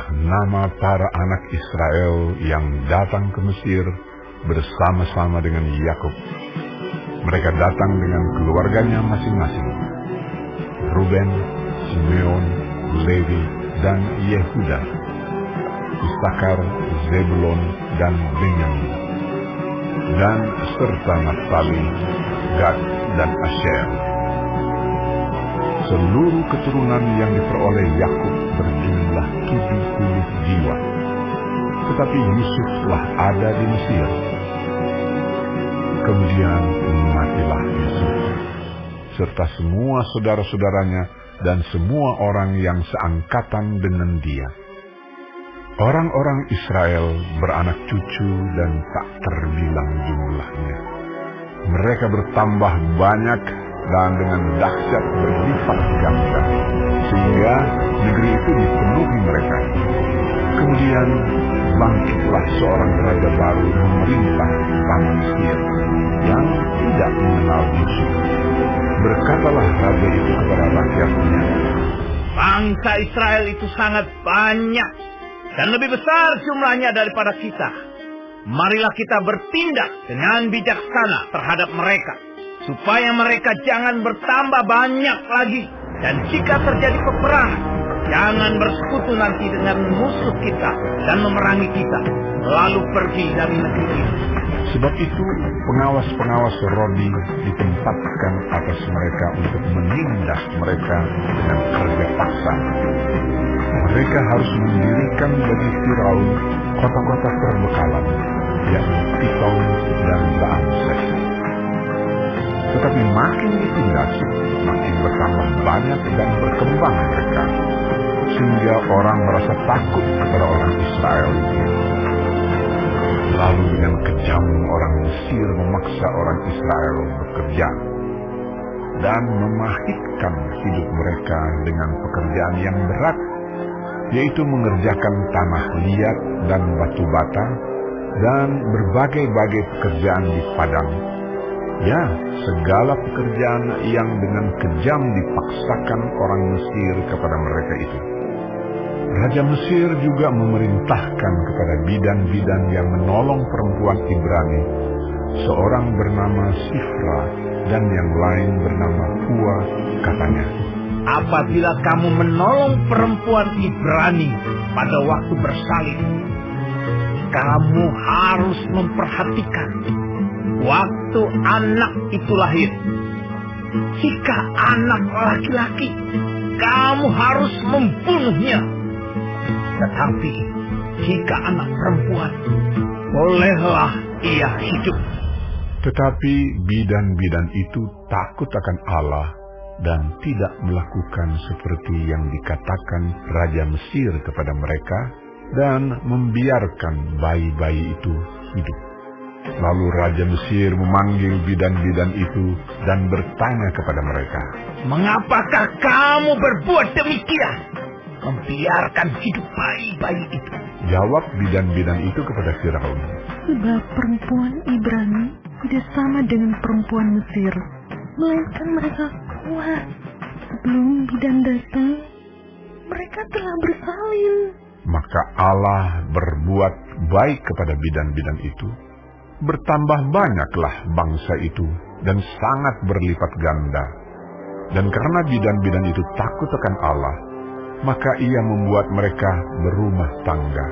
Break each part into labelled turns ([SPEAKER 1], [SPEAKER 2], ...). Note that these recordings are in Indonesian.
[SPEAKER 1] inilah nama para anak Israel yang datang ke Mesir bersama-sama dengan Yakub. Mereka datang dengan keluarganya masing-masing: Ruben, Simeon, Levi, dan Yehuda, Isakar, Zebulon, dan Benyamin, dan serta Naftali, Gad, dan Asher. Seluruh keturunan yang diperoleh Yakub berjumlah 70 jiwa. Tetapi Yusuf telah ada di Mesir. Kemudian matilah Yusuf, serta semua saudara-saudaranya dan semua orang yang seangkatan dengan dia. Orang-orang Israel beranak cucu dan tak terbilang jumlahnya. Mereka bertambah banyak dan dengan dahsyat berlipat ganda, sehingga negeri itu dipenuhi mereka. Kemudian bangkitlah seorang raja baru memerintah tanah Mesir yang tidak mengenal Yusuf. Berkatalah raja itu kepada rakyatnya,
[SPEAKER 2] bangsa Israel itu sangat banyak dan lebih besar jumlahnya daripada kita. Marilah kita bertindak dengan bijaksana terhadap mereka, supaya mereka jangan bertambah banyak lagi. Dan jika terjadi peperangan, jangan bersekutu nanti dengan musuh kita dan memerangi kita, lalu pergi dari negeri ini.
[SPEAKER 1] Sebab itu pengawas-pengawas Rodi ditempatkan atas mereka untuk menindas mereka dengan kerja paksa. Mereka harus mendirikan bagi Firaun kota-kota perbekalan, yakni Piton dan Baamses. Tetapi makin ditindas, makin bertambah banyak dan berkembang mereka, sehingga orang merasa takut kepada orang Israel. Lalu dengan kejam orang Mesir memaksa orang Israel bekerja dan memahitkan hidup mereka dengan pekerjaan yang berat, yaitu mengerjakan tanah liat dan batu bata dan berbagai-bagai pekerjaan di padang. Ya, segala pekerjaan yang dengan kejam dipaksakan orang Mesir kepada mereka itu. Raja Mesir juga memerintahkan kepada bidan-bidan yang menolong perempuan Ibrani, seorang bernama Sifra dan yang lain bernama Pua, katanya,
[SPEAKER 2] apabila kamu menolong perempuan Ibrani pada waktu bersalin, kamu harus memperhatikan waktu anak itu lahir. Jika anak laki-laki, kamu harus membunuhnya. Tetapi jika anak perempuan, bolehlah ia hidup.
[SPEAKER 1] Tetapi bidan-bidan itu takut akan Allah dan tidak melakukan seperti yang dikatakan Raja Mesir kepada mereka dan membiarkan bayi-bayi itu hidup. Lalu Raja Mesir memanggil bidan-bidan itu dan bertanya kepada mereka,
[SPEAKER 2] mengapakah kamu berbuat demikian? Membiarkan hidup bayi-bayi itu.
[SPEAKER 1] Jawab bidan-bidan itu kepada Firaun,
[SPEAKER 3] sebab perempuan Ibrani tidak sama dengan perempuan Mesir, melainkan mereka kuat. Sebelum bidan datang, mereka telah bersalin.
[SPEAKER 1] Maka Allah berbuat baik kepada bidan-bidan itu. Bertambah banyaklah bangsa itu dan sangat berlipat ganda. Dan karena bidan-bidan itu takut akan Allah, maka ia membuat mereka berumah tangga.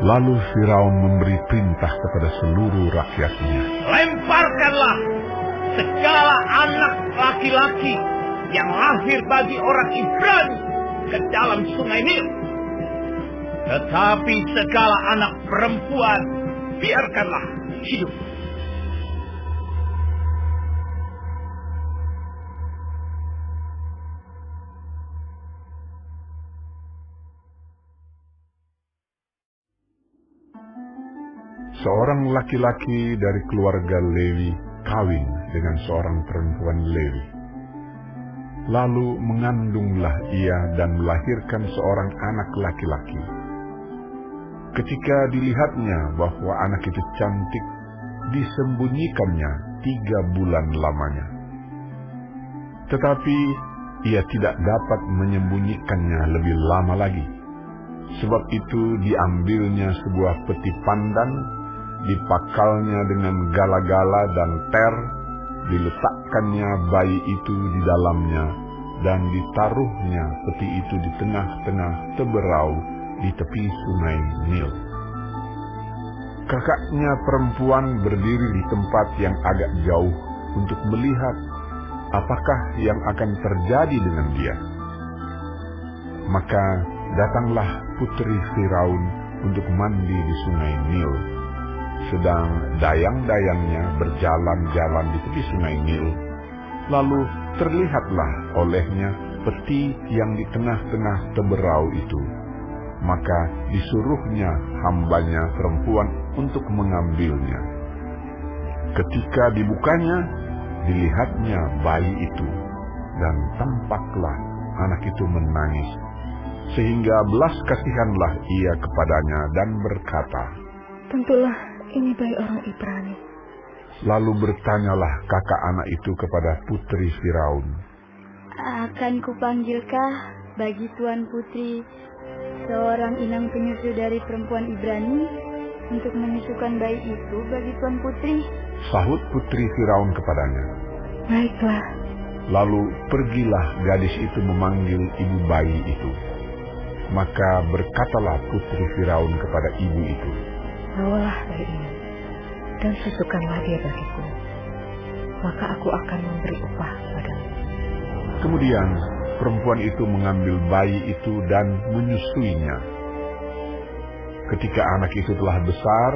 [SPEAKER 1] Lalu Firaun memberi perintah kepada seluruh rakyatnya,
[SPEAKER 2] lemparkanlah segala anak laki-laki yang lahir bagi orang Ibrani ke dalam sungai Nil. Tetapi segala anak perempuan biarkanlah hidup.
[SPEAKER 1] seorang laki-laki dari keluarga Lewi kawin dengan seorang perempuan Lewi. Lalu mengandunglah ia dan melahirkan seorang anak laki-laki. Ketika dilihatnya bahwa anak itu cantik, disembunyikannya 3 bulan lamanya. Tetapi ia tidak dapat menyembunyikannya lebih lama lagi, Sebab itu diambilnya sebuah peti pandan, dipakalnya dengan gala-gala dan ter, diletakkannya bayi itu di dalamnya, dan ditaruhnya peti itu di tengah-tengah teberau di tepi sungai Nil. Kakaknya perempuan berdiri di tempat yang agak jauh untuk melihat apakah yang akan terjadi dengan dia. Maka datanglah putri Firaun untuk mandi di sungai Nil, sedang dayang-dayangnya berjalan-jalan di tepi sungai Nil. Lalu terlihatlah olehnya peti yang di tengah-tengah teberau itu. Maka disuruhnya hambanya perempuan untuk mengambilnya. Ketika dibukanya, dilihatnya bayi itu, dan tampaklah anak itu menangis. Sehingga belas kasihanlah ia kepadanya dan berkata,
[SPEAKER 3] "Tentulah ini bayi orang Ibrani."
[SPEAKER 1] Lalu bertanyalah kakak anak itu kepada putri Firaun,
[SPEAKER 4] "Akan kupanggilkah bagi Tuan Putri seorang inang penyusu dari perempuan Ibrani untuk menyusukan bayi itu bagi Tuan Putri?"
[SPEAKER 1] Sahut putri Firaun kepadanya,
[SPEAKER 3] "Baiklah."
[SPEAKER 1] Lalu pergilah gadis itu memanggil ibu bayi itu. Maka berkatalah putri Firaun kepada ibu itu,
[SPEAKER 3] "Bawalah bayi ini, dan susukanlah dia bagiku, maka aku akan memberi upah padamu."
[SPEAKER 1] Kemudian perempuan itu mengambil bayi itu dan menyusuinya. Ketika anak itu telah besar,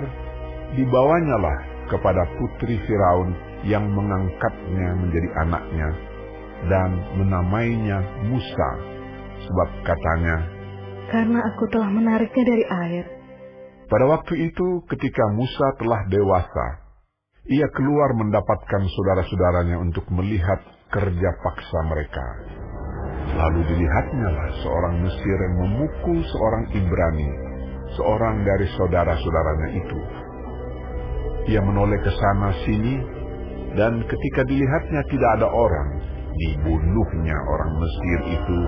[SPEAKER 1] dibawanyalah kepada putri Firaun yang mengangkatnya menjadi anaknya, dan menamainya Musa, sebab katanya,
[SPEAKER 3] "Karena aku telah menariknya dari air."
[SPEAKER 1] Pada waktu itu ketika Musa telah dewasa, ia keluar mendapatkan saudara-saudaranya untuk melihat kerja paksa mereka. Lalu dilihatnyalah seorang Mesir yang memukul seorang Ibrani, seorang dari saudara-saudaranya itu. Ia menoleh ke sana sini, dan ketika dilihatnya tidak ada orang, dibunuhnya orang Mesir itu,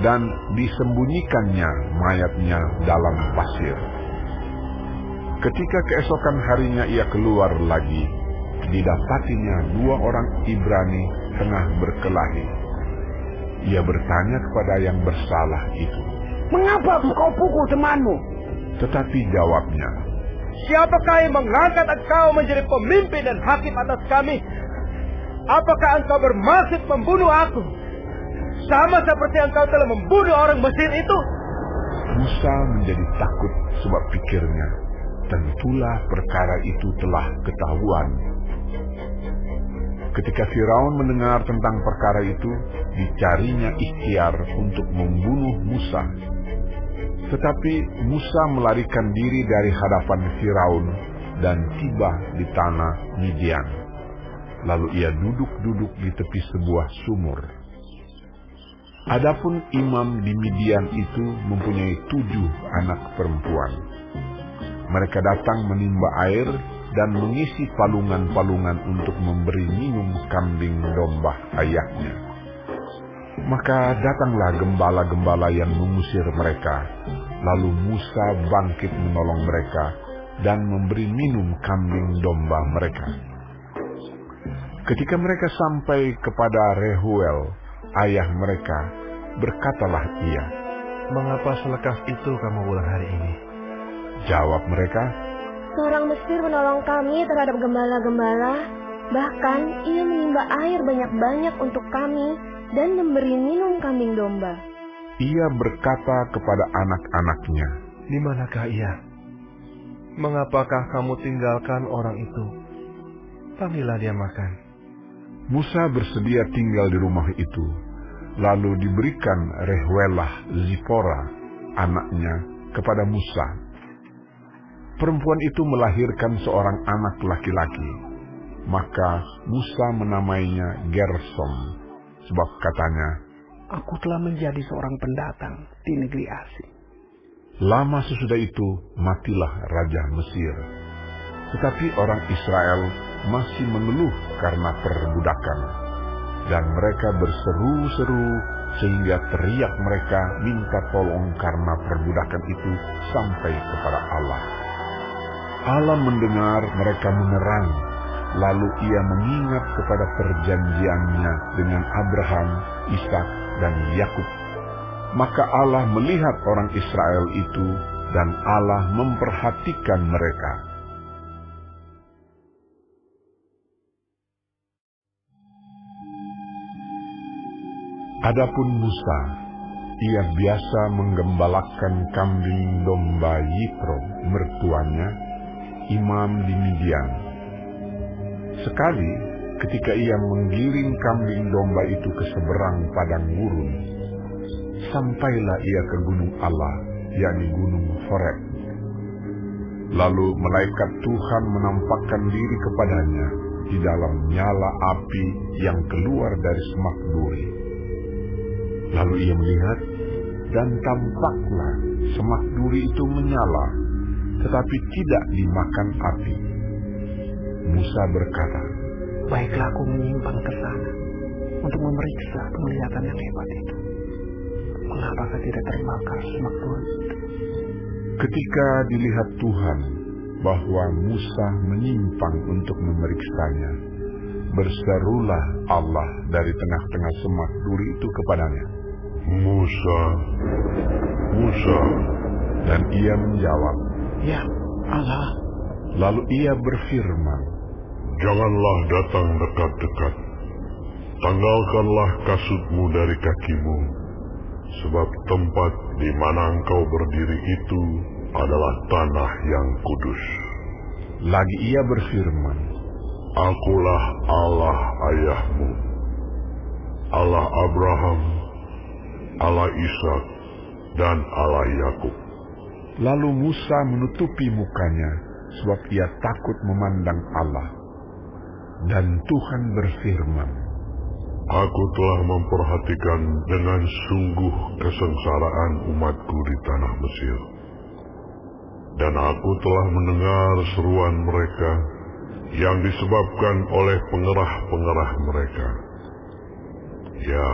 [SPEAKER 1] dan disembunyikannya mayatnya dalam pasir. Ketika keesokan harinya ia keluar lagi, didapatinya 2 orang Ibrani tengah berkelahi. Ia bertanya kepada yang bersalah itu,
[SPEAKER 5] "Mengapa kau pukul temanmu?"
[SPEAKER 1] Tetapi jawabnya,
[SPEAKER 2] Siapakah yang mengangkat engkau menjadi pemimpin dan hakim atas kami? Apakah engkau bermaksud membunuh aku? Sama seperti engkau telah membunuh orang Mesir itu?
[SPEAKER 1] Musa menjadi takut sebab pikirnya, tentulah perkara itu telah ketahuan. Ketika Firaun mendengar tentang perkara itu, dicarinya ikhtiar untuk membunuh Musa. Tetapi Musa melarikan diri dari hadapan Firaun dan tiba di tanah Midian. Lalu ia duduk-duduk di tepi sebuah sumur. Adapun imam di Midian itu mempunyai 7 anak perempuan. Mereka datang menimba air dan mengisi palungan-palungan untuk memberi minum kambing domba ayahnya. Maka datanglah gembala-gembala yang mengusir mereka. Lalu Musa bangkit menolong mereka dan memberi minum kambing domba mereka. Ketika mereka sampai kepada Rehuel, ayah mereka, berkatalah ia,
[SPEAKER 2] Mengapa selekas itu kamu pulang hari ini?
[SPEAKER 1] Jawab mereka,
[SPEAKER 4] Seorang Mesir menolong kami terhadap gembala-gembala, bahkan ia menimba air banyak-banyak untuk kami dan memberi minum kambing domba.
[SPEAKER 1] ia berkata kepada anak-anaknya,
[SPEAKER 2] Di manakah ia? Mengapakah kamu tinggalkan orang itu? Panggillah dia makan.
[SPEAKER 1] Musa bersedia tinggal di rumah itu. Lalu diberikan Rehuelah Zipora, anaknya, kepada Musa. Perempuan itu melahirkan seorang anak laki-laki. Maka Musa menamainya Gersom, sebab katanya,
[SPEAKER 5] "Aku telah menjadi seorang pendatang di negeri asing."
[SPEAKER 1] Lama sesudah itu matilah Raja Mesir. Tetapi orang Israel masih mengeluh karena perbudakan. Dan mereka berseru-seru sehingga teriak mereka minta tolong karena perbudakan itu sampai kepada Allah. Allah mendengar mereka menerang, lalu Ia mengingat kepada perjanjiannya dengan Abraham, Ishak, dan Yakub. Maka Allah melihat orang Israel itu, dan Allah memperhatikan mereka. Adapun Musa, ia biasa menggembalakan kambing domba Yitro, mertuanya, imam di Midian. Sekali, ketika ia menggiring kambing domba itu ke seberang padang gurun, sampailah ia ke gunung Allah, yakni gunung Horeb. Lalu malaikat Tuhan menampakkan diri kepadanya di dalam nyala api yang keluar dari semak duri. Lalu ia melihat, dan tampaklah semak duri itu menyala, tetapi tidak dimakan api. Musa berkata,
[SPEAKER 5] baiklah aku menyimpang ke sana untuk memeriksa penglihatan yang hebat itu. Mengapakah tidak terbakar semak duri itu?
[SPEAKER 1] Ketika dilihat Tuhan bahwa Musa menyimpang untuk memeriksanya, berserulah Allah dari tengah-tengah semak duri itu kepadanya, Musa, Musa. Dan ia menjawab,
[SPEAKER 5] ya Allah.
[SPEAKER 1] Lalu ia berfirman,
[SPEAKER 6] janganlah datang dekat-dekat. Tanggalkanlah kasutmu dari kakimu, sebab tempat di mana engkau berdiri itu adalah tanah yang kudus.
[SPEAKER 1] Lagi ia berfirman,
[SPEAKER 6] Akulah Allah ayahmu, Allah Abraham, Allah Ishak, dan Allah Yakub.
[SPEAKER 1] Lalu Musa menutupi mukanya, sebab ia takut memandang Allah. Dan Tuhan berfirman,
[SPEAKER 6] Aku telah memperhatikan dengan sungguh kesengsaraan umatku di tanah Mesir. Dan aku telah mendengar seruan mereka yang disebabkan oleh pengerah-pengerah mereka. Ya,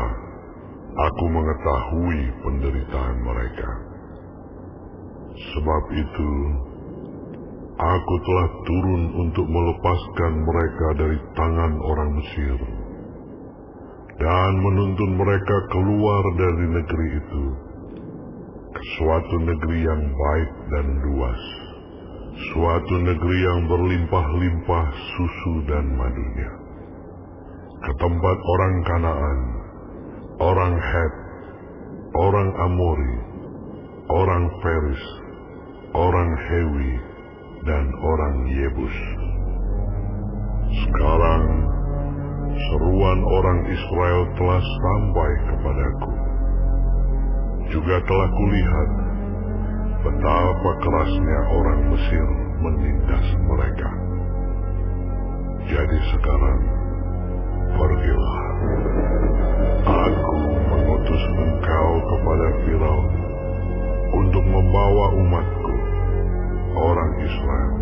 [SPEAKER 6] aku mengetahui penderitaan mereka. Sebab itu, aku telah turun untuk melepaskan mereka dari tangan orang Mesir dan menuntun mereka keluar dari negeri itu ke suatu negeri yang baik dan luas, suatu negeri yang berlimpah-limpah susu dan madunya, ke tempat orang Kanaan, orang Het, orang Amori, orang Peris, orang Hewi, dan orang Yebus. Sekarang seruan orang Israel telah sampai kepadaku. Juga telah kulihat betapa kerasnya orang Mesir menindas mereka. Jadi sekarang, pergilah. Aku mengutus engkau kepada Firaun untuk membawa umatku, orang Israel,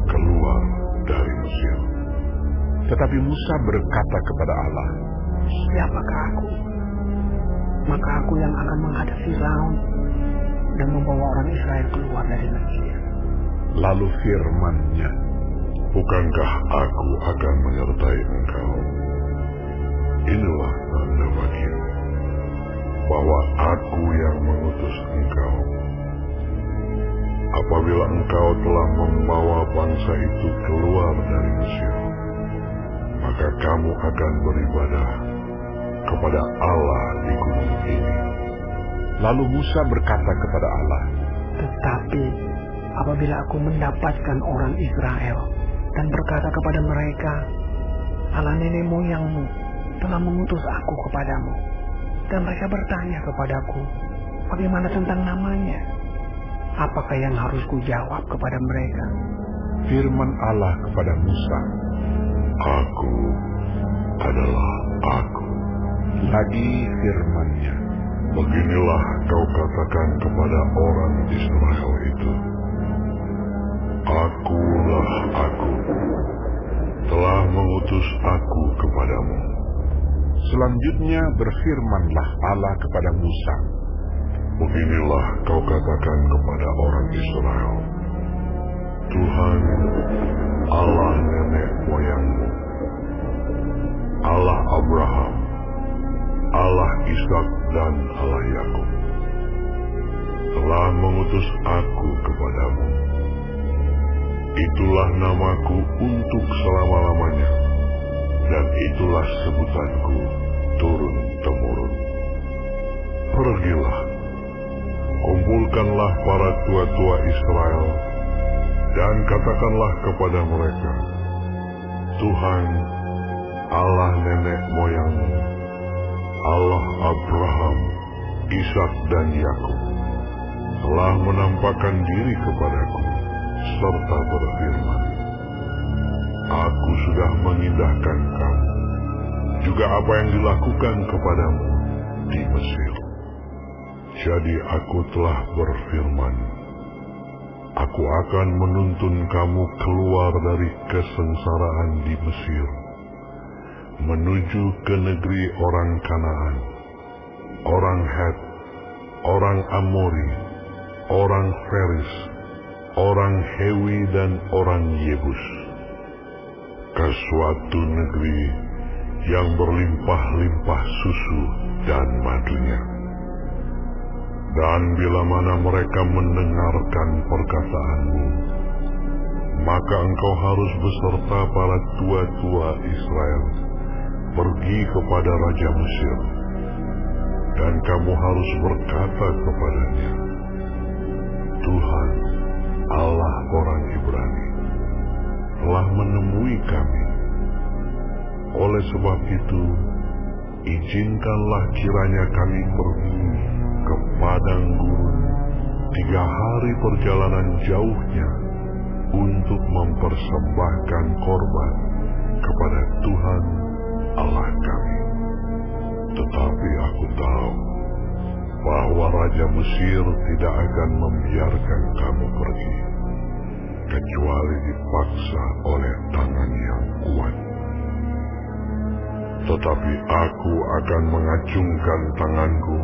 [SPEAKER 6] keluar dari Mesir.
[SPEAKER 1] Tetapi Musa berkata kepada Allah,
[SPEAKER 5] siapakah aku? Maka aku yang akan menghadap Firaun dan membawa orang Israel keluar dari Mesir.
[SPEAKER 1] Lalu firman-Nya,
[SPEAKER 6] bukankah aku akan menyertai engkau? Inilah tanda bagimu bahwa aku yang mengutus engkau. Apabila engkau telah membawa bangsa itu keluar dari Mesir, maka kamu akan beribadah kepada Allah di gunung ini.
[SPEAKER 1] Lalu Musa berkata kepada Allah,
[SPEAKER 5] tetapi apabila aku mendapatkan orang Israel dan berkata kepada mereka, Allah nenek moyangmu telah mengutus aku kepadamu, dan mereka bertanya kepadaku, bagaimana tentang namanya? Apakah yang harus kujawab kepada mereka?
[SPEAKER 1] Firman Allah kepada Musa,
[SPEAKER 6] Aku adalah aku.
[SPEAKER 1] Lagi firman-Nya,
[SPEAKER 6] beginilah kau katakan kepada orang Israel itu, Akulah aku, telah mengutus aku kepadamu.
[SPEAKER 1] Selanjutnya berfirmanlah Allah kepada Musa,
[SPEAKER 6] Beginilah kau katakan kepada orang Israel, Tuhan, Allah nenek moyangmu, Allah Abraham, Allah Ishak dan Allah Yakub, telah mengutus aku kepadamu. Itulah namaku untuk selama-lamanya, dan itulah sebutanku turun-temurun. Pergilah, kumpulkanlah para tua-tua Israel, dan katakanlah kepada mereka, Tuhan, Allah nenek moyangmu, Allah Abraham, Ishak dan Yakub, telah menampakkan diri kepadaku, serta berfirman, Aku sudah mengindahkan kamu, juga apa yang dilakukan kepadamu di Mesir. Jadi aku telah berfirman, Aku akan menuntun kamu keluar dari kesengsaraan di Mesir, menuju ke negeri orang Kanaan, orang Het, orang Amori, orang Feris, orang Hewi dan orang Yebus, ke suatu negeri yang berlimpah-limpah susu dan madunya. Dan bila mana mereka mendengarkan perkataanmu, maka engkau harus beserta para tua-tua Israel pergi kepada Raja Mesir, dan kamu harus berkata kepadanya, Tuhan, Allah orang Ibrani, telah menemui kami. Oleh sebab itu, izinkanlah kiranya kami pergi ke padang gurun 3 hari perjalanan jauhnya untuk mempersembahkan korban kepada Tuhan Allah kami. Tetapi aku tahu bahwa Raja Mesir tidak akan membiarkan kamu pergi, kecuali dipaksa oleh tangan yang kuat. Tetapi aku akan mengacungkan tanganku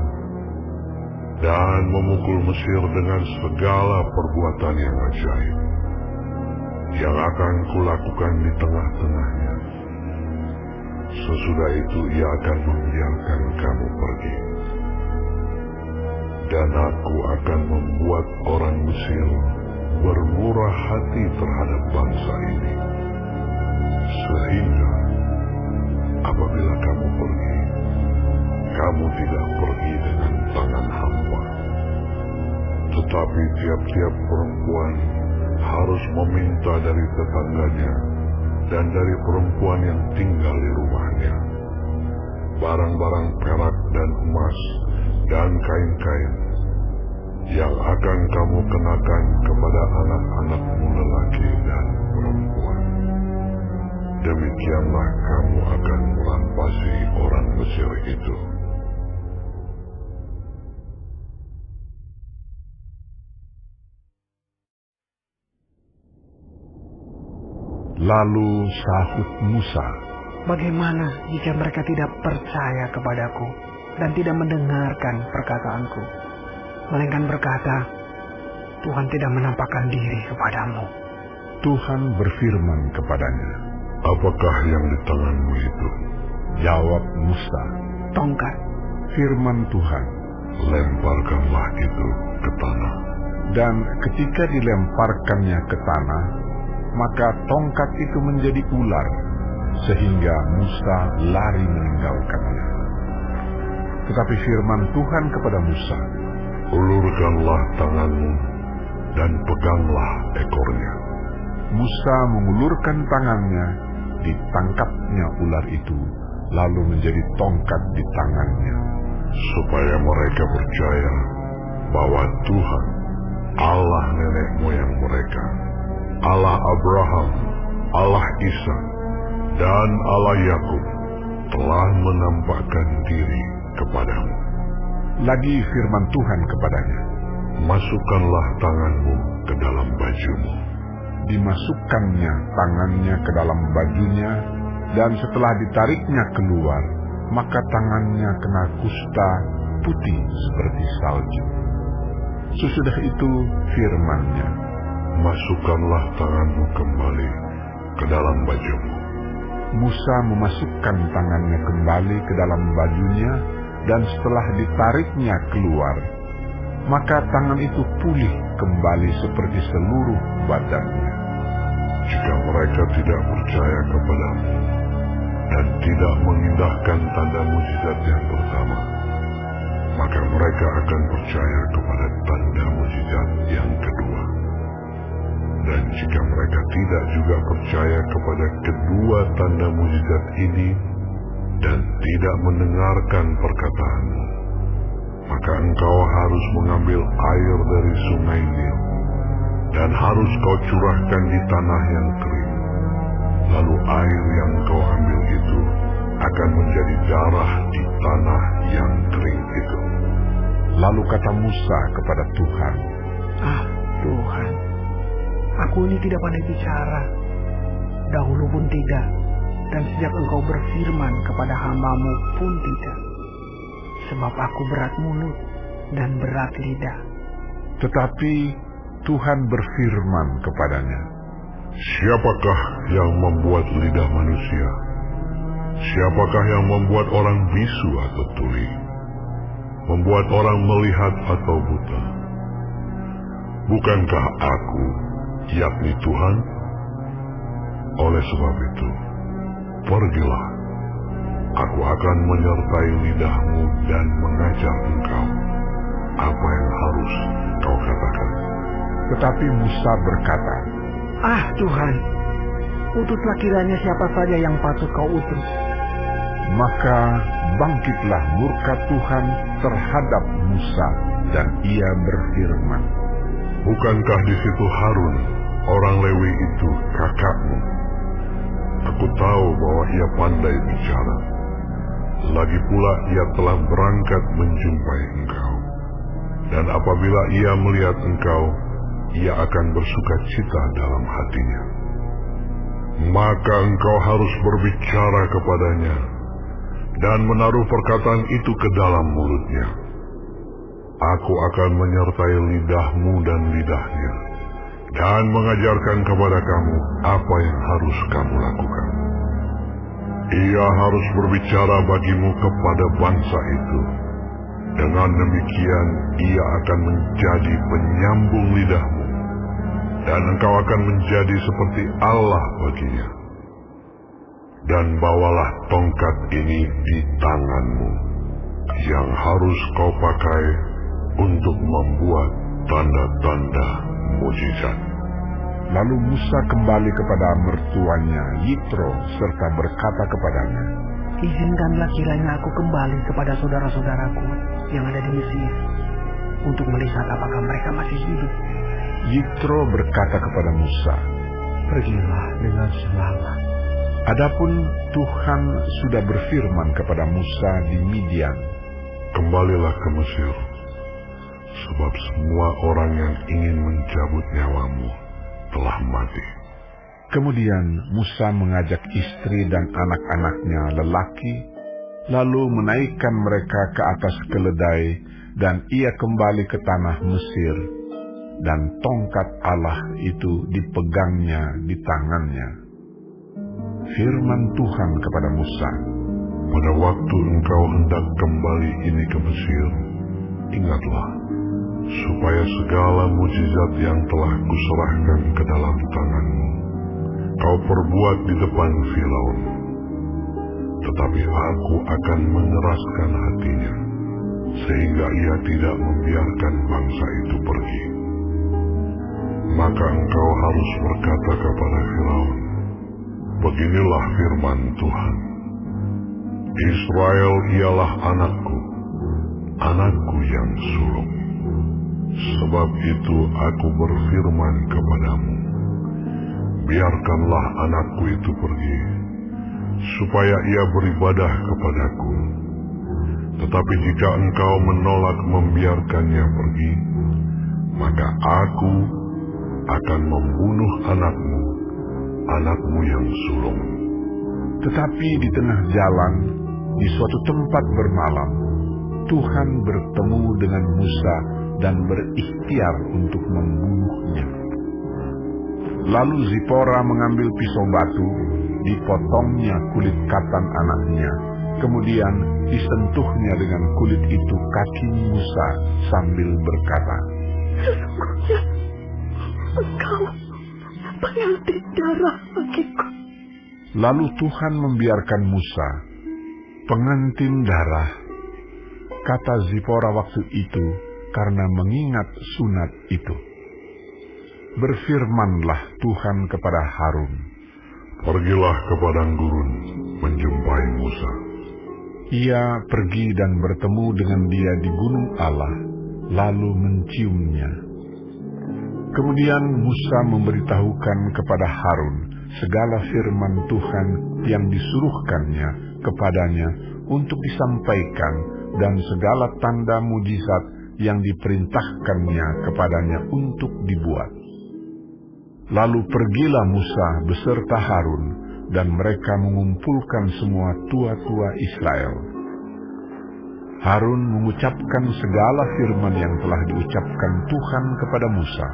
[SPEAKER 6] dan memukul Mesir dengan segala perbuatan yang ajaib yang akan kulakukan di tengah-tengahnya. Sesudah itu ia akan membiarkan kamu pergi. Dan aku akan membuat orang Mesir bermurah hati terhadap bangsa ini, sehingga apabila kamu pergi, kamu tidak pergi dengan tangan hampa. Tetapi tiap-tiap perempuan harus meminta dari tetangganya dan dari perempuan yang tinggal di rumahnya barang-barang perak dan emas dan kain-kain yang akan kamu kenakan kepada anak-anakmu lelaki dan perempuan. Demikianlah kamu akan merampasi orang Mesir itu.
[SPEAKER 1] Lalu sahut Musa,
[SPEAKER 5] Bagaimana jika mereka tidak percaya kepadaku dan tidak mendengarkan perkataanku, melainkan berkata, Tuhan tidak menampakkan diri kepadamu.
[SPEAKER 1] Tuhan berfirman kepadanya,
[SPEAKER 6] Apakah yang di tanganmu itu?
[SPEAKER 1] Jawab Musa,
[SPEAKER 5] Tongkat.
[SPEAKER 1] Firman Tuhan,
[SPEAKER 6] Lemparkanlah itu ke tanah.
[SPEAKER 1] dan ketika dilemparkannya ke tanah, maka tongkat itu menjadi ular, sehingga Musa lari meninggalkannya. Tetapi firman Tuhan kepada Musa,
[SPEAKER 6] Ulurkanlah tanganmu dan peganglah ekornya.
[SPEAKER 1] Musa mengulurkan tangannya, ditangkapnya ular itu, lalu menjadi tongkat di tangannya.
[SPEAKER 6] Supaya mereka percaya bahwa Tuhan, Allah nenek moyang mereka, Allah Abraham, Allah Ishak, dan Allah Yakub telah menampakkan diri kepadamu.
[SPEAKER 1] Lagi firman Tuhan kepadanya,
[SPEAKER 6] Masukkanlah tanganmu ke dalam bajumu.
[SPEAKER 1] dimasukkannya tangannya ke dalam bajunya, dan setelah ditariknya keluar, maka tangannya kena kusta putih seperti salju. Sesudah itu firman-Nya,
[SPEAKER 6] "Masukkanlah tanganmu kembali ke dalam bajumu."
[SPEAKER 1] Musa memasukkan tangannya kembali ke dalam bajunya, dan setelah ditariknya keluar, maka tangan itu pulih kembali seperti seluruh badannya.
[SPEAKER 6] Jika mereka tidak percaya kepadamu dan tidak mengindahkan tanda mujizat yang pertama, maka mereka akan percaya kepada tanda mujizat yang kedua. Dan jika mereka tidak juga percaya kepada kedua tanda mujizat ini dan tidak mendengarkan perkataanmu, maka engkau harus mengambil air dari sungai Nil dan harus kau curahkan di tanah yang kering. Lalu air yang kau ambil itu akan menjadi darah di tanah yang kering itu.
[SPEAKER 1] Lalu kata Musa kepada Tuhan,
[SPEAKER 5] Tuhan, aku ini tidak pandai bicara, dahulu pun tidak, dan sejak engkau berfirman kepada hamba-Mu pun tidak. Sebab aku berat mulut dan berat lidah.
[SPEAKER 1] Tetapi Tuhan berfirman kepadanya,
[SPEAKER 6] "Siapakah yang membuat lidah manusia? Siapakah yang membuat orang bisu atau tuli? Membuat orang melihat atau buta? Bukankah aku, yakni Tuhan? Oleh sebab itu, pergilah, aku akan menyertai lidahmu dan mengajar engkau apa yang harus kau katakan."
[SPEAKER 1] Tetapi Musa berkata,
[SPEAKER 5] Tuhan, utuslah kiranya siapa saja yang patut kau utus.
[SPEAKER 1] Maka bangkitlah murka Tuhan terhadap Musa, dan ia berfirman,
[SPEAKER 6] "Bukankah di situ Harun, orang Lewi itu, kakakmu? Aku tahu bahwa ia pandai bicara. Lagi pula ia telah berangkat menjumpai engkau. Dan apabila ia melihat engkau, ia akan bersuka cita dalam hatinya. Maka engkau harus berbicara kepadanya dan menaruh perkataan itu ke dalam mulutnya. Aku akan menyertai lidahmu dan lidahnya, dan mengajarkan kepada kamu apa yang harus kamu lakukan. Ia harus berbicara bagimu kepada bangsa itu. Dengan demikian ia akan menjadi penyambung lidahmu, dan engkau akan menjadi seperti Allah baginya. Dan bawalah tongkat ini di tanganmu, yang harus kau pakai untuk membuat tanda-tanda mujizat."
[SPEAKER 1] Lalu Musa kembali kepada mertuanya Yitro serta berkata kepadanya,
[SPEAKER 5] Izinkanlah kiranya aku kembali kepada saudara-saudaraku yang ada di Mesir, untuk melihat apakah mereka masih hidup.
[SPEAKER 1] Yitro berkata kepada Musa,
[SPEAKER 5] Pergilah dengan selamat.
[SPEAKER 1] Adapun Tuhan sudah berfirman kepada Musa di Midian,
[SPEAKER 6] "Kembalilah ke Mesir, sebab semua orang yang ingin mencabut nyawamu telah mati."
[SPEAKER 1] Kemudian Musa mengajak istri dan anak-anaknya lelaki, lalu menaikkan mereka ke atas keledai, dan ia kembali ke tanah Mesir, dan tongkat Allah itu dipegangnya di tangannya. Firman Tuhan kepada Musa,
[SPEAKER 6] "Pada waktu engkau hendak kembali ini ke Mesir, ingatlah, supaya segala mujizat yang telah kuserahkan ke dalam tanganmu, kau perbuat di depan Firaun. Tetapi aku akan mengeraskan hatinya, sehingga ia tidak membiarkan bangsa itu pergi. Maka engkau harus berkata kepada Firaun, beginilah firman Tuhan, Israel ialah anakku, anakku yang sulung. Sebab itu aku berfirman kepadamu, biarkanlah anakku itu pergi, supaya ia beribadah kepadaku. Tetapi jika engkau menolak membiarkannya pergi, maka aku akan membunuh anakmu, anakmu yang sulung."
[SPEAKER 1] Tetapi di tengah jalan, di suatu tempat bermalam, Tuhan bertemu dengan Musa dan berikhtiar untuk membunuhnya. Lalu Zipora mengambil pisau batu, dipotongnya kulit katan anaknya, kemudian disentuhnya dengan kulit itu kaki Musa sambil berkata,
[SPEAKER 3] "Sesungguhnya engkau pengantin darah bagiku."
[SPEAKER 1] Lalu Tuhan membiarkan Musa, pengantin darah, kata Zipora waktu itu karena mengingat sunat itu. Berfirmanlah Tuhan kepada Harun,
[SPEAKER 6] "Pergilah ke padang gurun menjumpai Musa."
[SPEAKER 1] Ia pergi dan bertemu dengan dia di gunung Allah, lalu menciumnya. Kemudian Musa memberitahukan kepada Harun segala firman Tuhan yang disuruhkannya kepadanya untuk disampaikan dan segala tanda mujizat yang diperintahkannya kepadanya untuk dibuat. Lalu pergilah Musa beserta Harun, dan mereka mengumpulkan semua tua-tua Israel. Harun mengucapkan segala firman yang telah diucapkan Tuhan kepada Musa,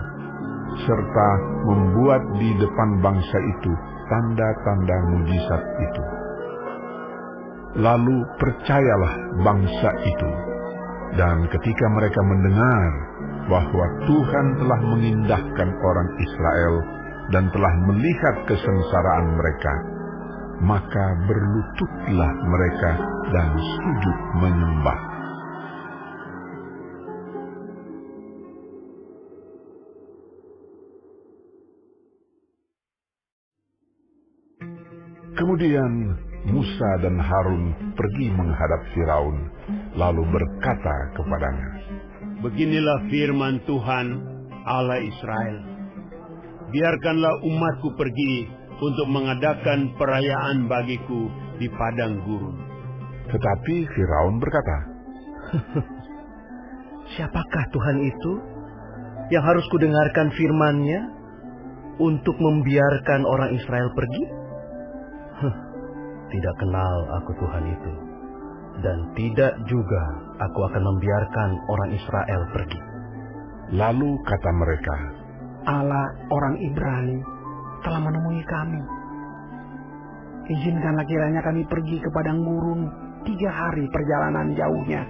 [SPEAKER 1] serta membuat di depan bangsa itu tanda-tanda mujizat itu. Lalu percayalah bangsa itu, dan ketika mereka mendengar bahwa Tuhan telah mengindahkan orang Israel dan telah melihat kesengsaraan mereka, maka berlututlah mereka dan sujud menyembah. Kemudian Musa dan Harun pergi menghadap Firaun, lalu berkata kepadanya,
[SPEAKER 7] "Beginilah firman Tuhan Allah Israel. Biarkanlah umatku pergi untuk mengadakan perayaan bagiku di padang gurun."
[SPEAKER 1] Tetapi Firaun berkata,
[SPEAKER 5] "Siapakah Tuhan itu yang harus kudengarkan firman-Nya untuk membiarkan orang Israel pergi? Tidak kenal aku Tuhan itu, dan tidak juga aku akan membiarkan orang Israel pergi."
[SPEAKER 1] Lalu kata mereka,
[SPEAKER 5] "Allah orang Ibrani telah menemui kami. Izinkanlah kiranya kami pergi ke padang gurun 3 hari perjalanan jauhnya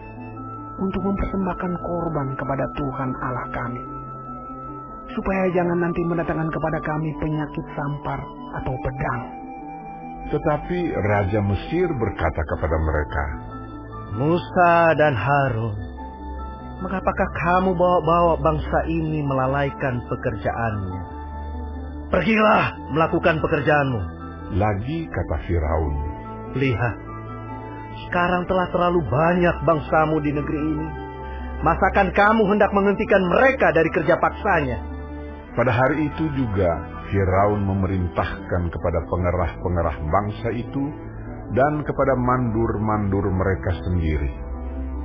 [SPEAKER 5] untuk mempersembahkan korban kepada Tuhan Allah kami, supaya jangan nanti mendatangkan kepada kami penyakit sampar atau pedang."
[SPEAKER 1] Tetapi Raja Mesir berkata kepada mereka,
[SPEAKER 5] "Musa dan Harun, mengapakah kamu bawa-bawa bangsa ini melalaikan pekerjaannya? Pergilah melakukan pekerjaanmu."
[SPEAKER 1] Lagi kata Firaun,
[SPEAKER 5] "Lihat, sekarang telah terlalu banyak bangsamu di negeri ini. Masakan kamu hendak menghentikan mereka dari kerja paksanya?"
[SPEAKER 1] Pada hari itu juga Firaun memerintahkan kepada pengerah-pengerah bangsa itu dan kepada mandur-mandur mereka sendiri,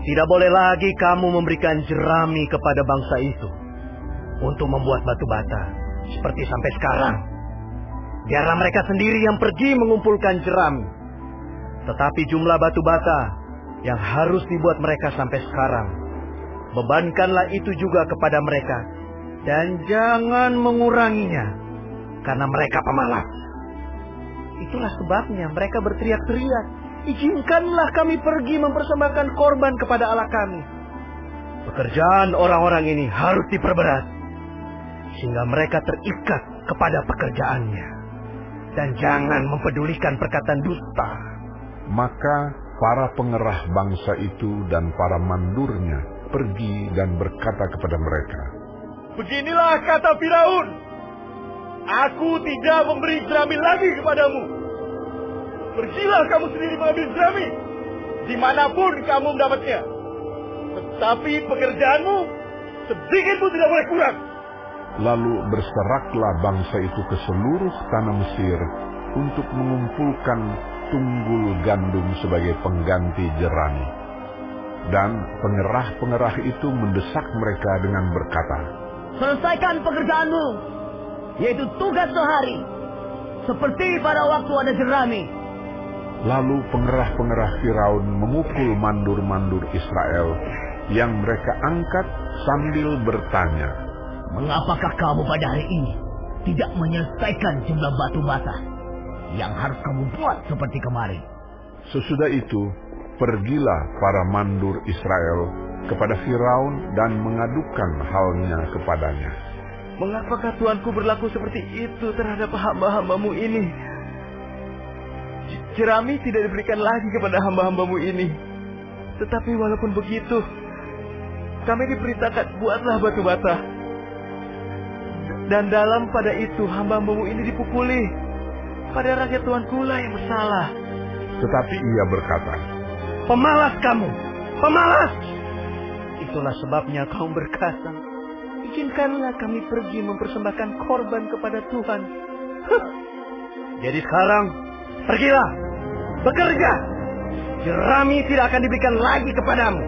[SPEAKER 5] "Tidak boleh lagi kamu memberikan jerami kepada bangsa itu untuk membuat batu bata seperti sampai sekarang. Biarlah mereka sendiri yang pergi mengumpulkan jerami. Tetapi jumlah batu bata yang harus dibuat mereka sampai sekarang, bebankanlah itu juga kepada mereka, dan jangan menguranginya, karena mereka pemalas. Itulah sebabnya mereka berteriak-teriak, 'Izinkanlah kami pergi mempersembahkan korban kepada Allah kami.' Pekerjaan orang-orang ini harus diperberat, sehingga mereka terikat kepada pekerjaannya, dan jangan mempedulikan perkataan dusta."
[SPEAKER 1] Maka para pengerah bangsa itu dan para mandurnya pergi dan berkata kepada mereka,
[SPEAKER 2] "Beginilah kata Firaun, aku tidak memberi jerami lagi kepadamu. Pergilah kamu sendiri mengambil jerami, dimanapun kamu mendapatnya. Tetapi pekerjaanmu sedikit pun tidak boleh kurang."
[SPEAKER 1] Lalu berseraklah bangsa itu ke seluruh tanah Mesir untuk mengumpulkan tunggul gandum sebagai pengganti jerami. Dan pengerah-pengerah itu mendesak mereka dengan berkata,
[SPEAKER 8] "Selesaikan pekerjaanmu, yaitu tugas sehari, seperti pada waktu ada jerami.
[SPEAKER 1] Lalu pengerah-pengerah Firaun memukul mandur-mandur Israel yang mereka angkat sambil bertanya,
[SPEAKER 8] "Mengapakah kamu pada hari ini tidak menyelesaikan jumlah batu bata yang harus kamu buat seperti kemarin?"
[SPEAKER 1] Sesudah itu, pergilah para mandur Israel kepada Firaun dan mengadukan halnya kepadanya.
[SPEAKER 9] "Mengapakah Tuanku berlaku seperti itu terhadap hamba-hambamu ini? Jerami tidak diberikan lagi kepada hamba-hambamu ini. Tetapi walaupun begitu, kami diperintahkan buatlah batu bata. Dan dalam pada itu hamba-hambamu ini dipukuli. Pada rakyat Tuanku lah yang bersalah."
[SPEAKER 1] Tetapi ia berkata,
[SPEAKER 5] "Pemalas kamu, pemalas! Itulah sebabnya kamu berkata, izinkanlah kami pergi mempersembahkan korban kepada Tuhan. Jadi sekarang, pergilah, bekerja. Jerami tidak akan diberikan lagi kepadamu.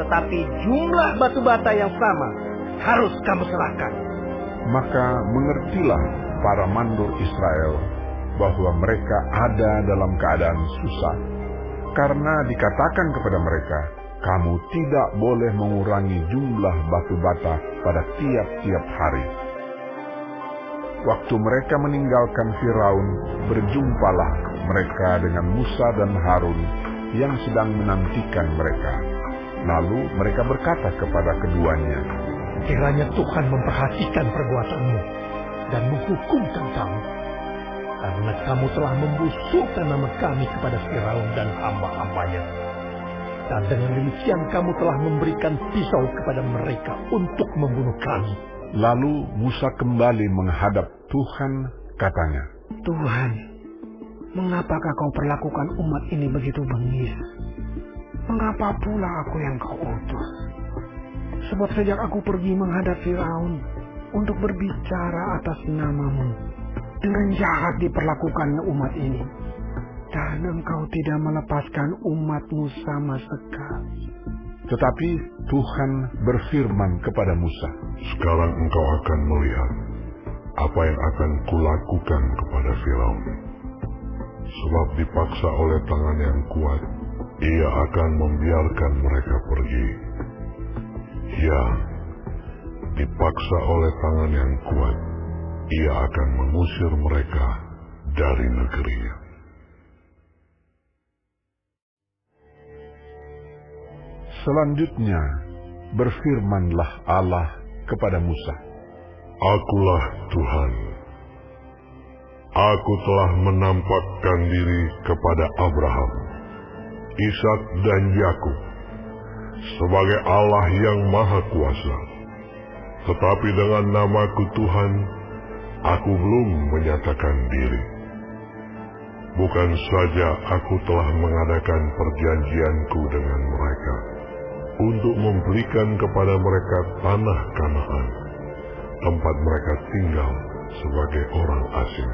[SPEAKER 5] Tetapi jumlah batu bata yang sama harus kamu serahkan."
[SPEAKER 1] Maka mengertilah para mandur Israel bahwa mereka ada dalam keadaan susah, karena dikatakan kepada mereka, "Kamu tidak boleh mengurangi jumlah batu bata pada tiap-tiap hari." Waktu mereka meninggalkan Firaun, berjumpalah mereka dengan Musa dan Harun yang sedang menantikan mereka. Lalu mereka berkata kepada keduanya,
[SPEAKER 5] "Kiranya Tuhan memperhatikan perbuatanmu dan menghukumkan kamu, karena kamu telah membusukkan nama kami kepada Firaun dan hamba-hambanya. Dan dengan demikian kamu telah memberikan pisau kepada mereka untuk membunuh kami."
[SPEAKER 1] Lalu Musa kembali menghadap Tuhan, katanya,
[SPEAKER 5] "Tuhan, mengapakah kau perlakukan umat ini begitu bengis? Mengapa pula aku yang kau utus? Sebab sejak aku pergi menghadap Firaun untuk berbicara atas namamu, dengan jahat diperlakukannya umat ini. Dan engkau tidak melepaskan umatmu sama sekali."
[SPEAKER 1] Tetapi Tuhan berfirman kepada Musa,
[SPEAKER 6] "Sekarang engkau akan melihat apa yang akan kulakukan kepada Firaun. Sebab dipaksa oleh tangan yang kuat, ia akan membiarkan mereka pergi. Ya, dipaksa oleh tangan yang kuat, ia akan mengusir mereka dari negerinya."
[SPEAKER 1] Selanjutnya berfirmanlah Allah kepada Musa,
[SPEAKER 6] "Akulah Tuhan. Aku telah menampakkan diri kepada Abraham, Ishak dan Yakub sebagai Allah yang Maha Kuasa. Tetapi dengan namaku Tuhan, aku belum menyatakan diri. Bukan saja aku telah mengadakan perjanjianku dengan mereka untuk memberikan kepada mereka tanah Kanaan, tempat mereka tinggal sebagai orang asing.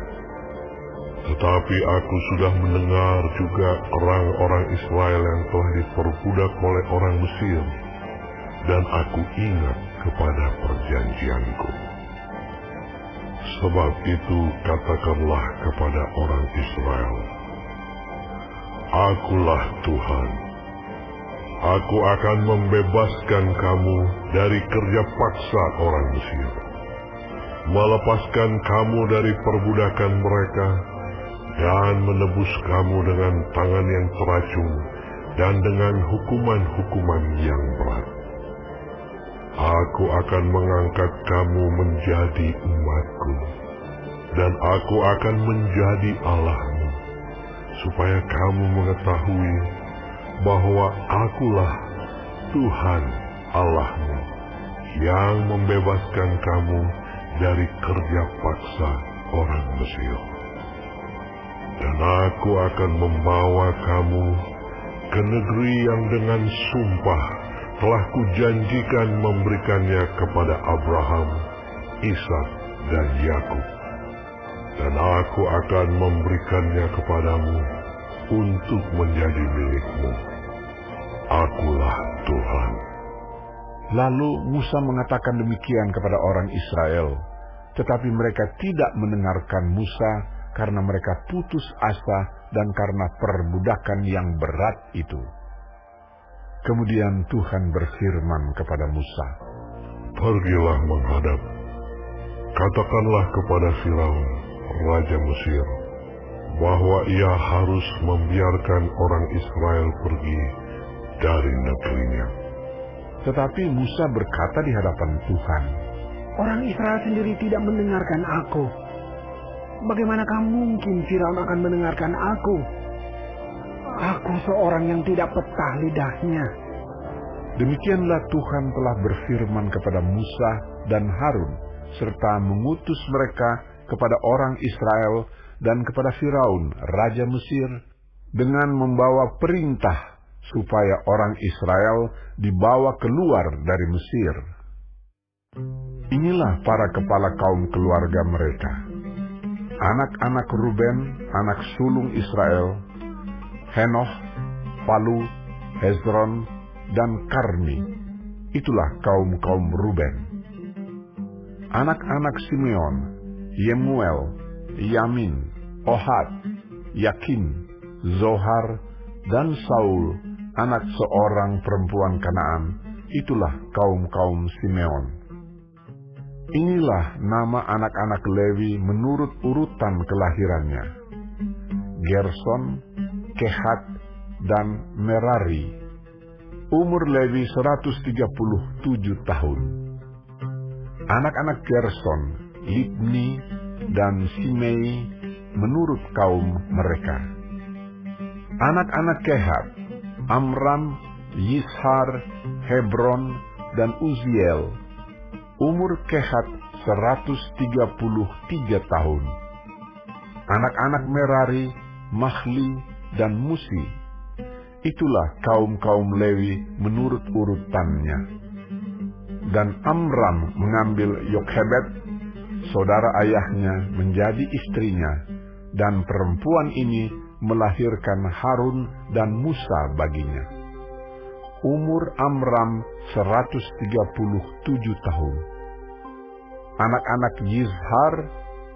[SPEAKER 6] Tetapi aku sudah mendengar juga orang-orang Israel yang telah diperbudak oleh orang Mesir, dan aku ingat kepada perjanjianku. Sebab itu katakanlah kepada orang Israel, Akulah Tuhan. Aku akan membebaskan kamu dari kerja paksa orang Mesir, melepaskan kamu dari perbudakan mereka, dan menebus kamu dengan tangan yang teracung dan dengan hukuman-hukuman yang berat. Aku akan mengangkat kamu menjadi umatku, dan aku akan menjadi Allahmu, supaya kamu mengetahui bahwa akulah Tuhan Allahmu yang membebaskan kamu dari kerja paksa orang Mesir. Dan aku akan membawa kamu ke negeri yang dengan sumpah telah kujanjikan memberikannya kepada Abraham, Ishak, dan Yakub. Dan aku akan memberikannya kepadamu untuk menjadi milikmu. Akulah Tuhan.
[SPEAKER 1] Lalu Musa mengatakan demikian kepada orang Israel, tetapi mereka tidak mendengarkan Musa karena mereka putus asa dan karena perbudakan yang berat itu. Kemudian Tuhan berfirman kepada Musa,
[SPEAKER 6] "Pergilah menghadap. Katakanlah kepada Firaun, Raja Mesir, bahwa ia harus membiarkan orang Israel pergi dari negerinya."
[SPEAKER 1] Tetapi Musa berkata di hadapan Tuhan,
[SPEAKER 5] Orang Israel sendiri tidak mendengarkan aku. Bagaimanakah mungkin Firaun akan mendengarkan aku? Aku seorang yang tidak petah lidahnya.
[SPEAKER 1] Demikianlah Tuhan telah berfirman kepada Musa dan Harun, serta mengutus mereka kepada orang Israel dan kepada Firaun, Raja Mesir, dengan membawa perintah supaya orang Israel dibawa keluar dari Mesir. Inilah para kepala kaum keluarga mereka. Anak-anak Ruben, anak sulung Israel, Henoh, Palu, Hezron, dan Karmi. Itulah kaum-kaum Ruben. Anak-anak Simeon, Yemuel, Yamin, Ohad, Yakin, Zohar, dan Saul, anak seorang perempuan Kanaan. Itulah kaum-kaum Simeon. Inilah nama anak-anak Lewi menurut urutan kelahirannya: Gerson, Kehat, dan Merari. Umur Lewi 137 tahun. Anak-anak Gerson, Libni, dan Simei menurut kaum mereka. Anak-anak Kehat, Amram, Yishar, Hebron, dan Uziel. Umur Kehat 133 tahun. Anak-anak Merari, Mahli, dan Musi. Itulah kaum-kaum Lewi menurut urutannya. Dan Amram mengambil Yokhebed, saudara ayahnya, menjadi istrinya, dan perempuan ini melahirkan Harun dan Musa baginya. Umur Amram 137 tahun. Anak-anak Yizhar,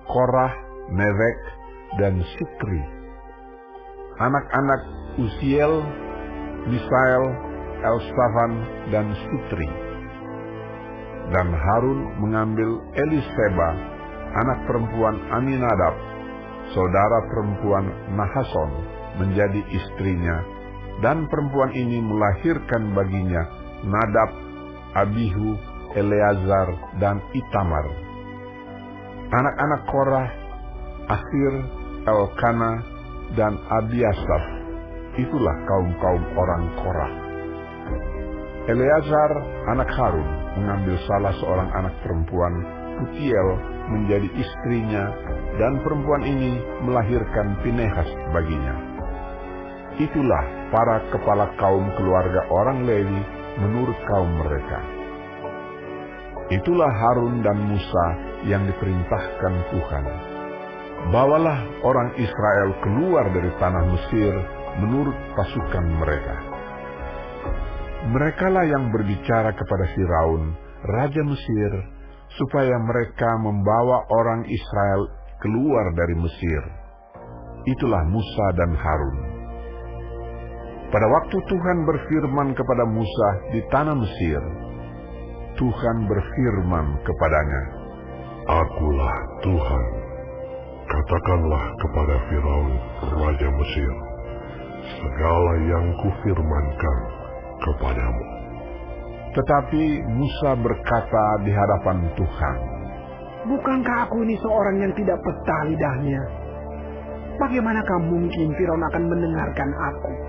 [SPEAKER 1] Korah, Nevek, dan Sikri. Anak-anak Uziel, Misael, Elsafan, dan Sitri. Dan Harun mengambil Eliseba, anak perempuan Aminadab, saudara perempuan Nahason, menjadi istrinya, dan perempuan ini melahirkan baginya Nadab, Abihu, Eleazar, dan Itamar. Anak-anak Korah, Asir, Elkana, dan Abiasaf. Itulah kaum-kaum orang Korah. Eleazar, anak Harun, mengambil salah seorang anak perempuan, Putiel, menjadi istrinya, dan perempuan ini melahirkan Pinehas baginya. Itulah para kepala kaum keluarga orang Lewi menurut kaum mereka. Itulah Harun dan Musa yang diperintahkan Tuhan. Bawalah orang Israel keluar dari tanah Mesir menurut pasukan mereka. Merekalah yang berbicara kepada Firaun, Raja Mesir, supaya mereka membawa orang Israel keluar dari Mesir. Itulah Musa dan Harun. Pada waktu Tuhan berfirman kepada Musa di tanah Mesir, Tuhan berfirman kepadanya,
[SPEAKER 6] "Akulah Tuhan. Katakanlah kepada Firaun, Raja Mesir, segala yang kufirmankan kepadamu."
[SPEAKER 1] Tetapi Musa berkata di hadapan Tuhan,
[SPEAKER 5] Bukankah aku ini seorang yang tidak petah lidahnya? Bagaimanakah mungkin Firaun akan mendengarkan aku?